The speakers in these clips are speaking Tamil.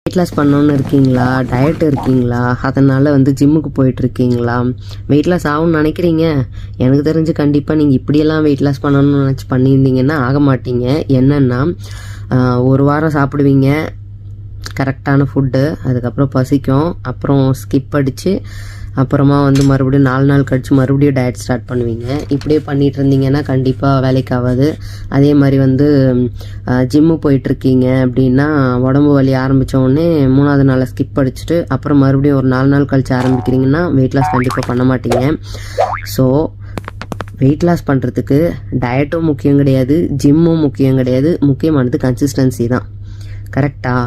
வெயிட் லாஸ் பண்ணணுன்னு இருக்கீங்களா, டயட் இருக்கீங்களா, அதனால் ஜிம்முக்கு போயிட்டுருக்கீங்களா, வெயிட் லாஸ் ஆகும்னு நினைக்கிறீங்க? எனக்கு தெரிஞ்சு கண்டிப்பாக நீங்கள் இப்படியெல்லாம் வெயிட் லாஸ் பண்ணணும்னு நினச்சி பண்ணியிருந்தீங்கன்னா ஆக மாட்டீங்க. என்னென்னா ஒரு வாரம் சாப்பிடுவீங்க கரெக்டான ஃபுட்டு, அதுக்கப்புறம் பசிக்கும், அப்புறம் ஸ்கிப் அடித்து அப்புறமா மறுபடியும் 4 நாள் கழித்து மறுபடியும் டயட் ஸ்டார்ட் பண்ணுவீங்க. இப்படியே பண்ணிகிட்டு இருந்தீங்கன்னா கண்டிப்பாக வேலைக்கு ஆகாது. அதே மாதிரி ஜிம்மு போயிட்டுருக்கீங்க அப்படின்னா உடம்பு வலி ஆரம்பித்த உடனே 3ஆவது நாளை ஸ்கிப் அடிச்சுட்டு அப்புறம் மறுபடியும் ஒரு 4 நாள் கழித்து ஆரம்பிக்கிறீங்கன்னா வெயிட் லாஸ் கண்டிப்பாக பண்ண மாட்டீங்க. ஸோ வெயிட் லாஸ் பண்ணுறதுக்கு டயட்டும் முக்கியம் கிடையாது, ஜிம்மும் முக்கியம் கிடையாது, முக்கியமானது கன்சிஸ்டன்சி தான். கரெக்டா?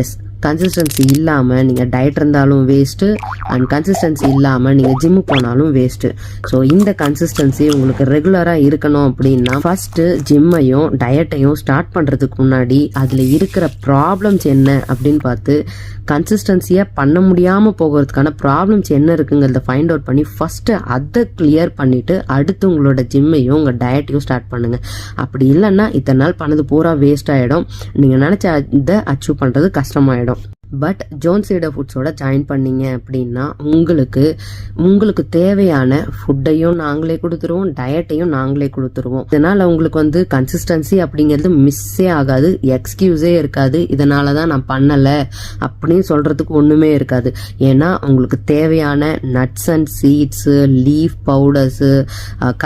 எஸ், கன்சிஸ்டன்சி இல்லாமல் நீங்கள் டயட் இருந்தாலும் வேஸ்ட்டு, அண்ட் கன்சிஸ்டன்சி இல்லாமல் நீங்கள் ஜிம்மு போனாலும் வேஸ்ட்டு. ஸோ இந்த கன்சிஸ்டன்சி உங்களுக்கு ரெகுலராக இருக்கணும் அப்படின்னா ஃபஸ்ட்டு ஜிம்மையும் டயட்டையும் ஸ்டார்ட் பண்ணுறதுக்கு முன்னாடி அதில் இருக்கிற ப்ராப்ளம்ஸ் என்ன அப்படின்னு பார்த்து கன்சிஸ்டன்சியாக பண்ண முடியாமல் போகிறதுக்கான ப்ராப்ளம்ஸ் என்ன இருக்குங்கிறத ஃபைண்ட் அவுட் பண்ணி ஃபஸ்ட்டு அதை கிளியர் பண்ணிவிட்டு அடுத்து உங்களோட ஜிம்மையும் உங்கள் டயட்டையும் ஸ்டார்ட் பண்ணுங்கள். அப்படி இல்லைன்னா இத்தனை நாள் பண்ணது பூரா வேஸ்ட் ஆகிடும், நீங்கள் நினச்ச இதை அச்சீவ் பண்ணுறது கஷ்டமாயிடும். பட் ஜோன்ஸ் சீடர் ஃபுட்ஸோட ஜாயின் பண்ணீங்க அப்படின்னா உங்களுக்கு தேவையான ஃபுட்டையும் நாங்களே கொடுத்துருவோம், டயட்டையும் நாங்களே கொடுத்துருவோம். இதனால் உங்களுக்கு கன்சிஸ்டன்சி அப்படிங்கிறது மிஸ்ஸே ஆகாது, எக்ஸ்கியூஸே இருக்காது. இதனால தான் நான் பண்ணலை அப்படின்னு சொல்கிறதுக்கு ஒன்றுமே இருக்காது. ஏன்னா உங்களுக்கு தேவையான nuts and seeds, leaf powders,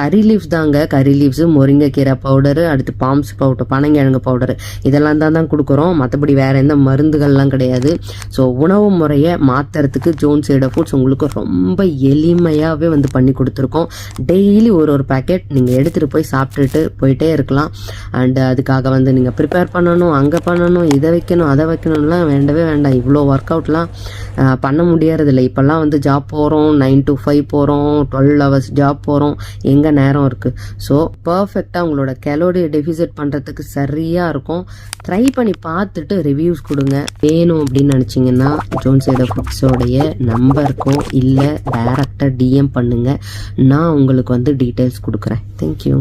curry leaves தாங்க, கறி லீவ்ஸு, முருங்கைக்கீரை பவுடரு, அடுத்து பாம்ஸ் பவுடர், பனங்கிழங்கு பவுடரு, இதெல்லாம் தான் கொடுக்குறோம். மற்றபடி வேறு எந்த மருந்துகள்லாம் கிடையாது. ஸோ உணவு முறையை மாற்றுறதுக்கு ஜோன்ஸ் சீடர் ஃபுட்ஸ் உங்களுக்கு ரொம்ப எளிமையாகவே பண்ணி கொடுத்துருக்கோம். டெய்லி ஒரு பேக்கெட் நீங்கள் எடுத்துகிட்டு போய் சாப்பிட்டுட்டு போயிட்டே இருக்கலாம். அண்டு அதுக்காக நீங்கள் ப்ரிப்பேர் பண்ணணும், அங்கே பண்ணணும், இதை வைக்கணும், அதை வைக்கணும்லாம் வேண்டவே வேண்டாம். இவ்வளோ ஒர்க் அவுட்லாம் பண்ண முடியறதில்லை. இப்போல்லாம் ஜாப் போகிறோம், 9 to 5 போகிறோம், 12 hours ஜாப் போகிறோம், எங்கே நேரம் இருக்குது? ஸோ பர்ஃபெக்டாக உங்களோட கலோரி டெஃபிசிட் பண்ணுறதுக்கு சரியாக இருக்கும். ட்ரை பண்ணி பார்த்துட்டு ரிவ்யூஸ் கொடுங்க. வேணும் அப்படின்னு நினச்சிங்கன்னா ஜோன்ஸ் சீடர் ஃபுட்ஸோடைய நம்பருக்கோ இல்லை டைரக்டாக டிஎம் பண்ணுங்கள், நான் உங்களுக்கு டீட்டெயில்ஸ் கொடுக்குறேன். தேங்க்யூ.